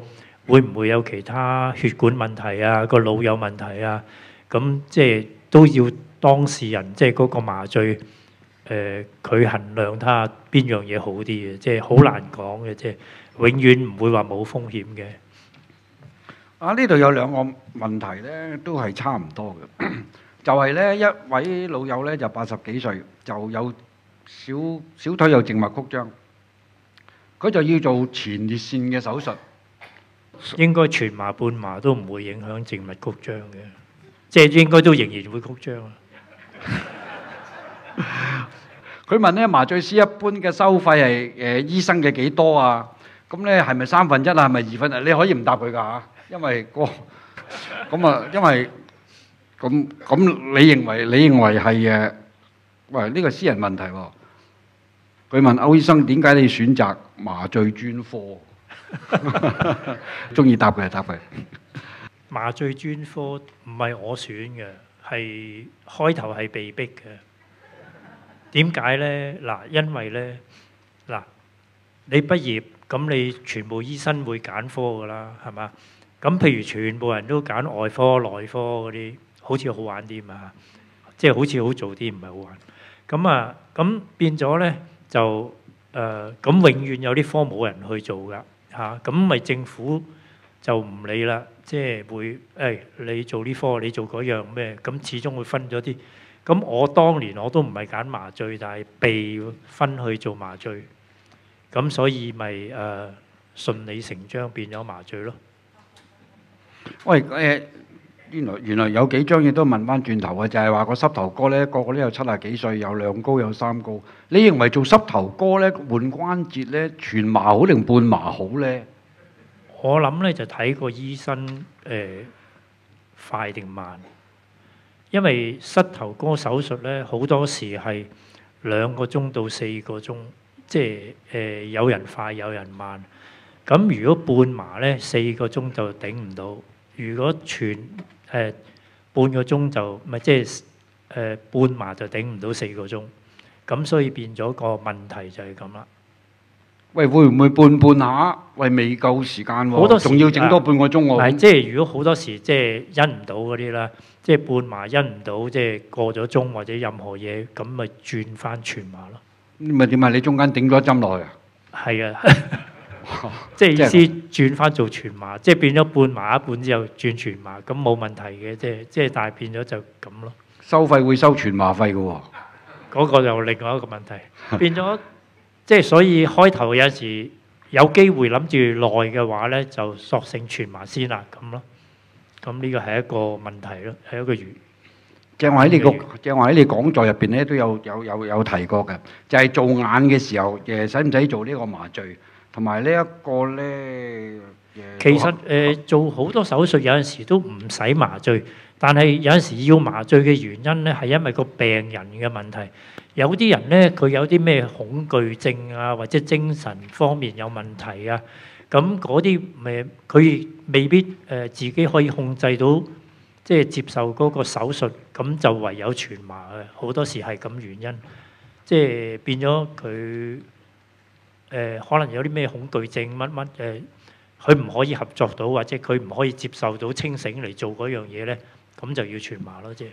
會唔會有其他血管問題啊？個腦有問題啊？咁即係都要當事人即係嗰個麻醉佢衡量睇下邊樣嘢好啲嘅，即係好難講嘅，即係永遠唔會話冇風險嘅。呢度有2個問題咧，都係差唔多嘅。就係咧，一位老友咧就80幾歲，就有小腿有靜脈曲張，佢就要做前列腺嘅手術。應該全麻半麻都唔會影響靜脈曲張嘅，即係應該都仍然會曲張啊。佢問咧，麻醉師一般嘅收費係醫生嘅幾多啊？咁咧係咪1/3啊？係咪2/2？你可以唔答佢㗎嚇，因為因為咁你認為係喂呢個私人問題喎？佢問歐醫生點解你選擇麻醉專科？中意答佢。麻醉專科唔係我選嘅，係開頭係被逼嘅。點解呢？嗱，因為呢，嗱，你畢業咁，你全部醫生會揀科㗎啦，係嘛？咁譬如全部人都揀外科、內科嗰啲，好似好玩啲嘛，即係好似好做啲，唔係好玩。咁變咗呢，就咁永遠有啲科冇人去做㗎。嚇，咁咪政府就唔理啦，即係會你做呢科，你做嗰樣咩，咁始終會分咗啲。咁我當年我都唔係揀麻醉，但係被分去做麻醉，咁所以咪順理成章變咗麻醉咯。喂原來有幾張嘢都問翻轉頭嘅，就係話個膝頭哥呢，個個都有70幾歲，有兩高有三高。你認為做膝頭哥呢，換關節呢，全麻好定半麻好呢？我諗呢就睇個醫生快定慢，因為膝頭哥手術呢好多時係2個鐘到4個鐘，即係有人快有人慢。咁如果半麻呢，4個鐘就頂唔到；如果半個鐘就咪即係半麻就頂唔到4個鐘。咁所以變咗個問題就係咁啦。喂，會唔會半下？喂，未夠時間喎，好多時仲要整多半個鐘喎。係即係如果好多時即係因唔到嗰啲啦，即係半麻因唔到，即係過咗鐘或者任何嘢，咁咪轉翻全麻咯。咪點啊？你中間頂咗一針落去啊？係啊，即係意思轉翻做全麻，即係變咗半麻一半之後轉全麻，咁冇問題嘅，即係但係變咗就咁咯。收費會收全麻費嘅喎。嗰個就另外一個問題，變咗即係所以開頭有時有機會諗住耐嘅話咧，就索性全麻先啦咁咯。咁呢個係一個問題咯，係一個正話喺你講座入邊咧都有提過嘅，就係做眼嘅時候使唔使做呢個麻醉，同埋呢一個咧其實做好多手術有陣時都唔使麻醉。但係有陣時要麻醉嘅原因咧，係因為個病人嘅問題。有啲人咧，佢有啲咩恐懼症啊，或者精神方面有問題啊，咁嗰啲佢未必自己可以控制到，即係接受嗰個手術，咁就唯有全麻嘅。好多時係咁原因，即係變咗佢可能有啲咩恐懼症乜佢唔可以合作到，或者佢唔可以接受到清醒嚟做嗰樣嘢咧。咁就要全麻咯，即係。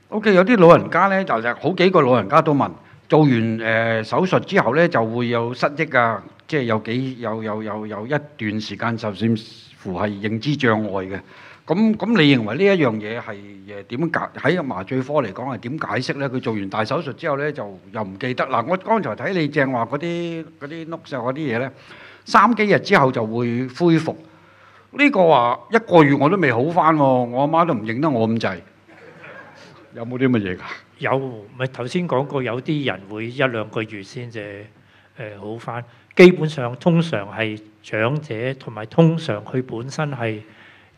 OK， 有啲老人家咧，就好幾個老人家都問，做完手術之後咧，就會有失憶啊，即係有一段時間，就算乎係認知障礙嘅。咁你認為呢一樣嘢係點解喺麻醉科嚟講係點解釋咧？佢做完大手術之後咧，就又唔記得嗱。我剛才睇你正話嗰啲轆石嗰啲嘢咧，3幾日之後就會恢復。呢個話1個月我都未好翻喎，我阿媽都唔認得我咁滯。有冇啲乜嘢㗎？有，咪頭先講過，有啲人會1-2個月先至好翻。基本上通常係長者，同埋通常佢本身係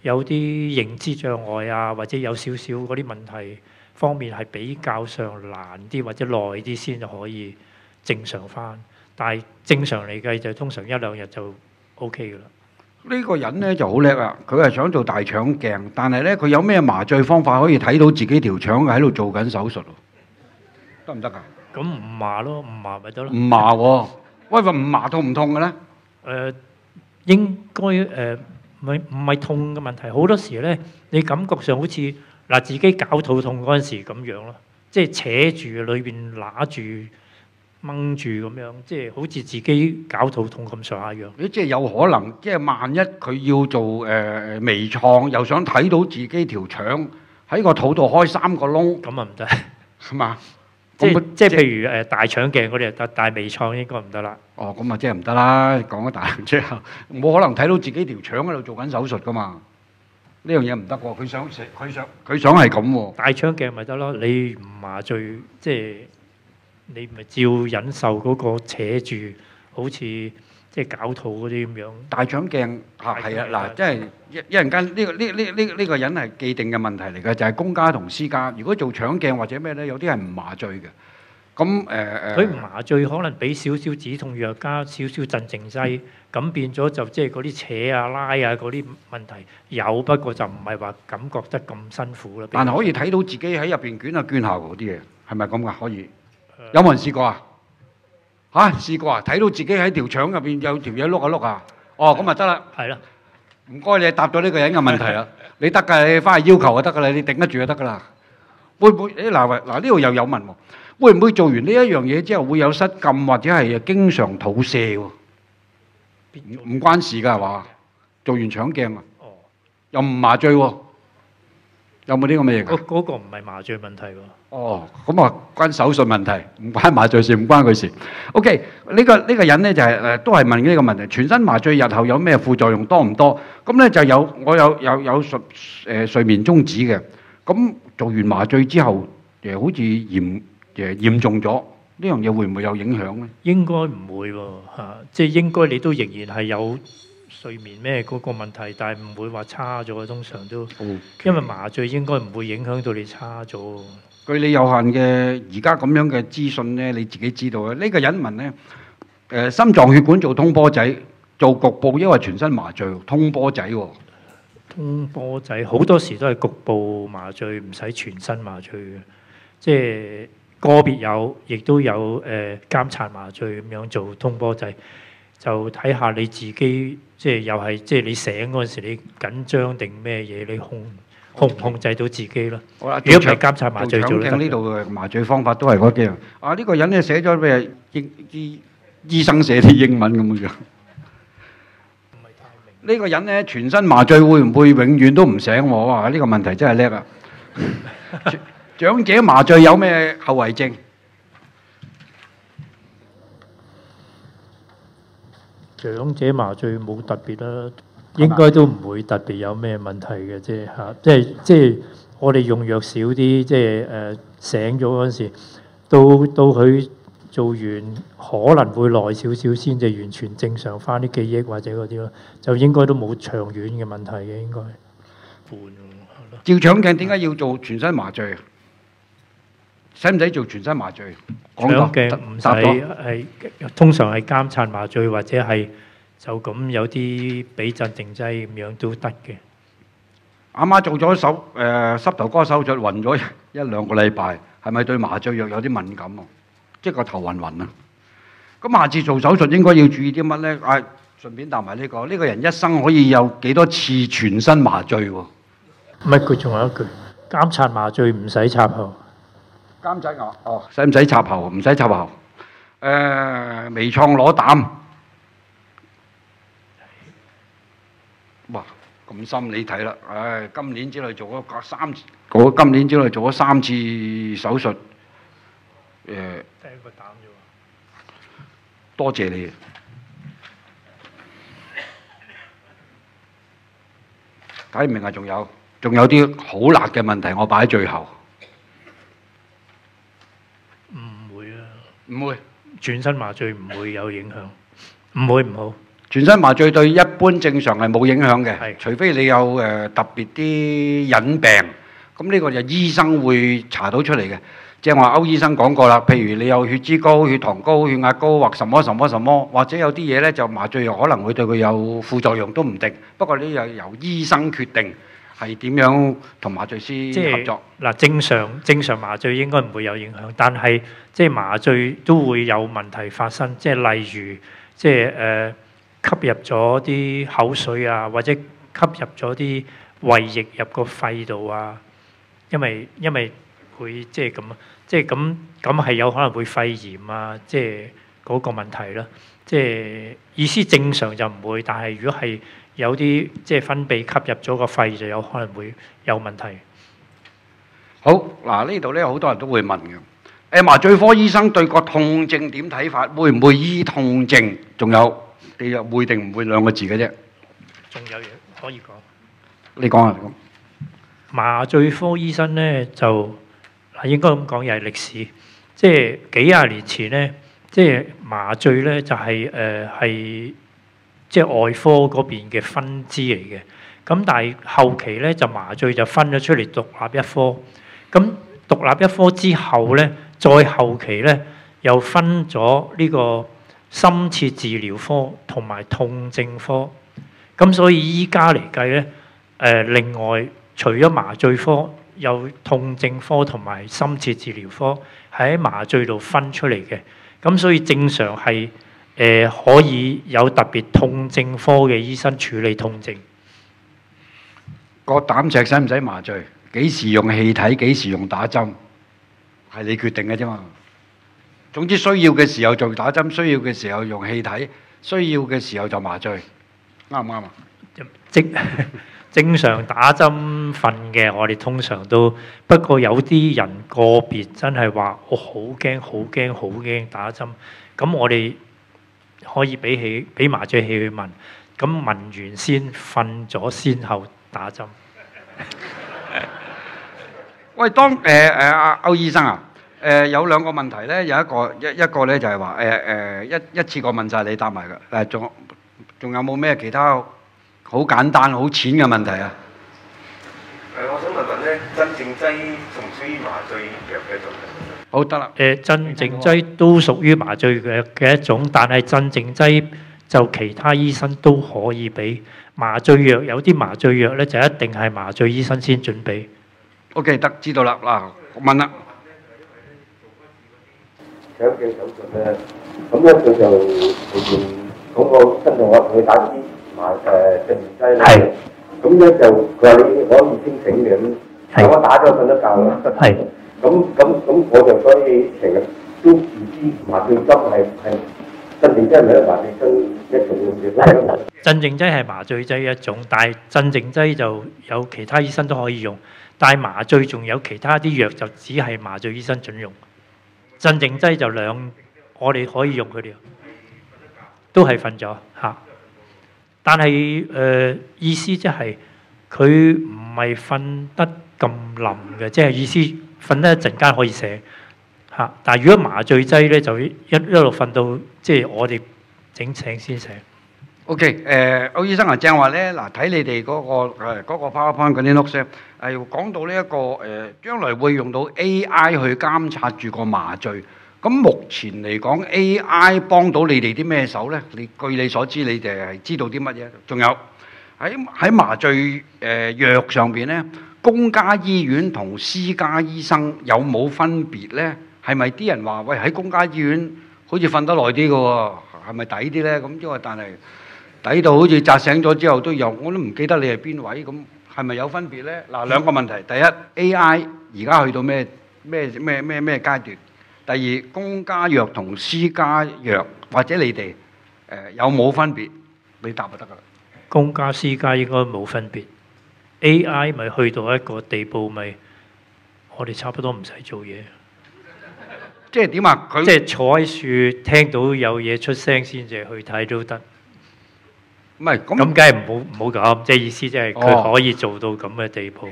有啲認知障礙啊，或者有少少嗰啲問題方面係比較上難啲，或者耐啲先就可以正常翻。但係正常嚟計就通常1-2日就 OK 㗎啦。呢個人咧就好叻啦，佢係想做大腸鏡，但係咧佢有咩麻醉方法可以睇到自己條腸喺度做緊手術？得唔得㗎？咁唔麻咯，唔麻咪得咯。唔麻喎，喂，唔麻痛唔痛嘅咧？應該唔係痛嘅問題，好多時咧你感覺上好似自己搞肚痛嗰陣時咁樣咯，即係扯住裏邊揦住。掹住咁樣，即係好似自己搞肚痛咁上下樣。即係有可能，即係萬一佢要做微創，又想睇到自己條腸喺個肚度開3個窿，咁啊唔得，係嘛？即係譬如大腸鏡嗰啲就得，但係微創應該唔得啦。哦，咁啊即係唔得啦。講咗大腸之後，冇可能睇到自己條腸喺度做緊手術噶嘛？呢樣嘢唔得喎。佢想係咁喎。大腸鏡咪得咯，你唔麻醉即係。你咪照忍受嗰個扯住，好似即係搞肚嗰啲咁樣。大腸鏡係啊，嗱，即係一陣間呢個人係既定嘅問題嚟嘅，就係公家同私家。如果做腸鏡或者咩咧，有啲係唔麻醉嘅。咁佢唔麻醉可能俾少少止痛藥加少少鎮靜劑，咁變咗就即係嗰啲扯啊拉啊嗰啲問題有，不過就唔係話感覺得咁辛苦啦。但係可以睇到自己喺入邊捲下捲下嗰啲嘢，係咪咁噶？可以。有冇人試過啊？試過啊？睇到自己喺條腸入邊有條嘢碌下碌啊！哦，咁咪得啦。係啦。唔該，你答咗呢個人嘅問題啦。你得㗎，你翻去要求就得㗎啦，你頂得住就得㗎啦。會唔會？嗱呢度又有問喎，會唔會做完呢一樣嘢之後會有失禁或者係經常肚瀉喎？唔關事㗎係嘛？做完腸鏡啊，哦，又唔麻醉喎，有冇啲咁嘅嘢㗎？嗰個唔係麻醉問題喎。哦，咁啊關手術問題，唔關麻醉事，唔關佢事。OK，呢個人咧就係都係問呢個問題，全身麻醉日後有咩副作用多唔多？咁咧就我有睡眠中止嘅，咁做完麻醉之後好似嚴重咗，呢樣嘢會唔會有影響咧？應該唔會喎嚇，即係應該你都仍然係有睡眠咩嗰個問題，但係唔會話差咗，通常都，因為麻醉應該唔會影響到你差咗。據你有限嘅而家咁樣嘅資訊咧，你自己知道嘅。呢個人問咧，心臟血管做通波仔，做局部因為全身麻醉，通波仔喎。通波仔好多時都係局部麻醉，唔使全身麻醉嘅，即係個別有，亦都有監察麻醉咁樣做通波仔，就睇下你自己，即係又係即係你醒嗰陣時，你緊張定咩嘢，你控唔控制到自己咯。好啦，如果唔係監察麻醉做得。呢度嘅麻醉方法都係嗰幾樣。啊，呢個人咧寫咗咩醫生寫啲英文咁樣。呢個人咧全身麻醉會唔會永遠都唔醒喎？哇！呢個問題真係叻啊！長者麻醉有咩後遺症？長者麻醉冇特別啦，應該都唔會特別有咩問題嘅啫嚇。即係我哋用藥少啲，即係醒咗嗰陣時，到佢做完可能會耐少少先至完全正常翻啲記憶或者嗰啲咯，就應該都冇長遠嘅問題嘅應該。照腸鏡點解要做全身麻醉？使唔使做全身麻醉？腸鏡唔使，係通常係監察麻醉或者係就咁有啲俾鎮定劑咁樣都得嘅。阿媽做咗膝頭哥手術，暈咗一兩個禮拜，係咪對麻醉藥有啲敏感啊？即係個頭暈暈啊！咁下次做手術應該要注意啲乜呢？啊，順便答埋呢個人一生可以有幾多次全身麻醉喎？唔係，佢仲有一句監察麻醉唔使插喉。監察我哦，使唔使插喉？唔使插喉。微創攞膽，哇咁深你睇啦！唉，今年之內做咗今年之內做咗3次手術。第一個膽啫喎。多謝你。睇唔明啊？仲有啲好辣嘅問題，我擺喺最後。唔會啊，唔會，全身麻醉唔會有影響，唔會唔好。全身麻醉對一般正常係冇影響嘅，係除非你有特別啲隱病，咁呢個就醫生會查到出嚟嘅。即係話歐醫生講過啦，譬如你有血脂高、血糖高、血壓高或什麼，或者有啲嘢呢就麻醉藥可能會對佢有副作用都唔定。不過呢又由醫生決定係點樣同麻醉師合作。嗱，正常麻醉應該唔會有影響，但係即係麻醉都會有問題發生，即係例如即係吸入咗啲口水啊，或者吸入咗啲胃液入個肺度啊，因為會即係咁啊，即係咁係有可能會肺炎啊，即係嗰個問題啦。即係意思正常就唔會，但係如果係有啲即係分泌吸入咗個肺，就有可能會有問題。好嗱，呢度咧好多人都會問嘅。麻醉科醫生對個痛症點睇法？會唔會醫痛症？仲有你又會定唔會兩個字嘅啫？仲有嘢可以講？你講啊！麻醉科醫生咧就應該咁講，又係歷史，即係幾廿年前咧，即係麻醉咧就係即係外科嗰邊嘅分支嚟嘅。咁但係後期咧就麻醉就分咗出嚟獨立一科。咁獨立一科之後咧，再後期咧又分咗呢個深切治療科同埋痛症科。咁所以依家嚟計咧，另外除咗麻醉科，有痛症科同埋深切治療科係喺麻醉度分出嚟嘅。咁所以正常係可以有特別痛症科嘅醫生處理痛症。個膽石使唔使麻醉？幾時用氣體？幾時用打針？係你決定嘅啫嘛。總之需要嘅時候就打針，需要嘅時候用氣體，需要嘅時候就麻醉，啱唔啱啊？正常打針瞓嘅，我哋通常都，不過有啲人個別真係話我好驚、好驚、好驚打針，咁我哋可以俾麻醉器去聞，咁聞完先瞓咗先後打針。喂，當歐醫生啊，有兩個問題咧，有一個咧就係話一次過問晒你答埋㗎，仲有冇咩其他好簡單、好淺嘅問題啊？我想問問咧，鎮靜劑屬唔屬於麻醉藥嘅一種？好得啦。鎮靜劑都屬於麻醉藥嘅一種，但係鎮靜劑就其他醫生都可以俾。麻醉藥有啲麻醉藥咧就一定係麻醉醫生先準備。OK， 得知道啦。嗱，問啦。腸鏡手術咧，咁咧佢就裏邊嗰個跟住我同佢打啲鎮靜劑咧。係。咁咧就佢話你可以清醒嘅咁，但我打咗瞓得覺啦。係。咁我就所以成日都唔知麻醉針係鎮靜劑係咪一麻醉針一種嘅？鎮靜劑係麻醉劑一種，但係鎮靜劑就有其他醫生都可以用，但係麻醉仲有其他啲藥就只係麻醉醫生準用。鎮靜劑就我哋可以用佢哋，都係瞓咗嚇。但係意思即係佢唔係瞓得咁冧嘅，即係意思瞓得一陣間可以醒嚇。但係如果麻醉劑咧，就一路瞓到即係我哋整醒先醒。OK， 歐醫生啊，正話咧，嗱睇你哋嗰個 PowerPoint 嗰啲 notes 係講到呢一個將來會用到 AI 去監察住個麻醉。咁目前嚟講 ，AI 幫到你哋啲咩手咧？據你所知，你哋係知道啲乜嘢？仲有喺麻醉藥上邊咧，公家醫院同私家醫生有冇分別咧？係咪啲人話喂喺公家醫院好似瞓得耐啲嘅喎？係咪抵啲咧？咁因為但係抵到好似扎醒咗之後都有，我都唔記得你係邊位，咁係咪有分別咧？嗱，兩個問題，第一 AI 而家去到咩階段？第二，公家藥同私家藥或者你哋有冇分別？你答就得噶啦。公家私家應該冇分別。AI 咪去到一個地步，咪我哋差不多唔使做嘢。即係點啊？佢即係坐喺樹聽到有嘢出聲先至去睇都得。唔係咁，梗係唔好咁。即係意思即係佢可以做到咁嘅地步。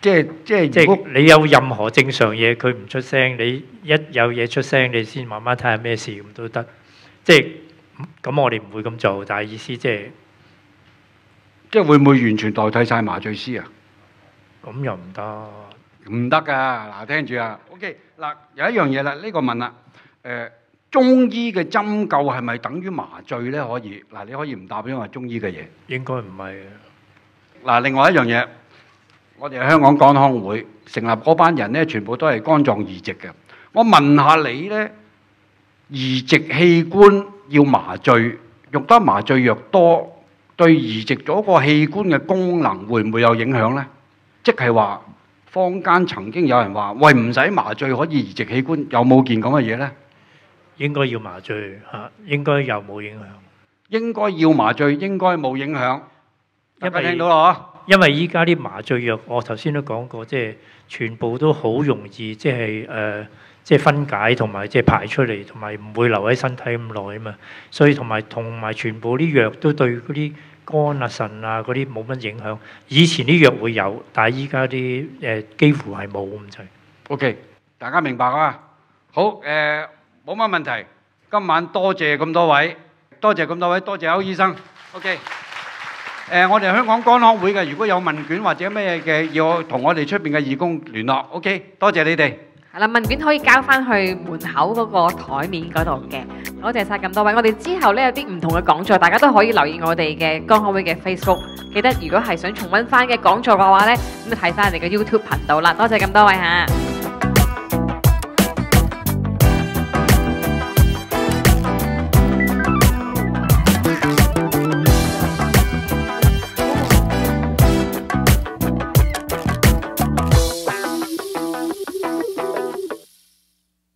即係你有任何正常嘢，佢唔出聲，你一有嘢出聲，你先慢慢睇下咩事咁都得。即係咁，我哋唔會咁做，但係意思即係會唔會完全代替晒麻醉師啊？咁又唔得，唔得㗎。嗱，聽住啊。OK， 嗱有一樣嘢啦，呢個問啦，中醫嘅針灸係咪等於麻醉咧？可以嗱，你可以唔答，因為中醫嘅嘢應該唔係嘅。嗱，另外一樣嘢。我哋香港肝康會成立嗰班人咧，全部都係肝臟移植嘅。我問下你咧，移植器官要麻醉，用得麻醉藥多，對移植咗個器官嘅功能會唔會有影響咧？即係話坊間曾經有人話：喂，唔使麻醉可以移植器官，有冇見咁嘅嘢咧？應該要麻醉嚇，應該又冇影響。應該要麻醉，應該冇影響。大家聽到啦？因為依家啲麻醉藥，我頭先都講過，即係全部都好容易，即係分解同埋即係排出嚟，同埋唔會留喺身體咁耐啊嘛。所以同埋全部啲藥都對嗰啲肝啊、腎啊嗰啲冇乜影響。以前啲藥會有，但係依家啲幾乎係冇咁滯。OK， 大家明白啊？好冇乜問題。今晚多謝咁多位，多謝歐醫生。OK。我哋香港肝康會嘅，如果有問卷或者咩嘅，要同我哋出邊嘅義工聯絡。OK， 多謝你哋。係啦，問卷可以交翻去門口嗰個台面嗰度嘅。多謝晒咁多位。我哋之後咧有啲唔同嘅講座，大家都可以留意我哋嘅肝康會嘅 Facebook。記得如果係想重溫翻嘅講座嘅話咧，咁就睇翻我哋嘅 YouTube 頻道啦。多謝咁多位嚇。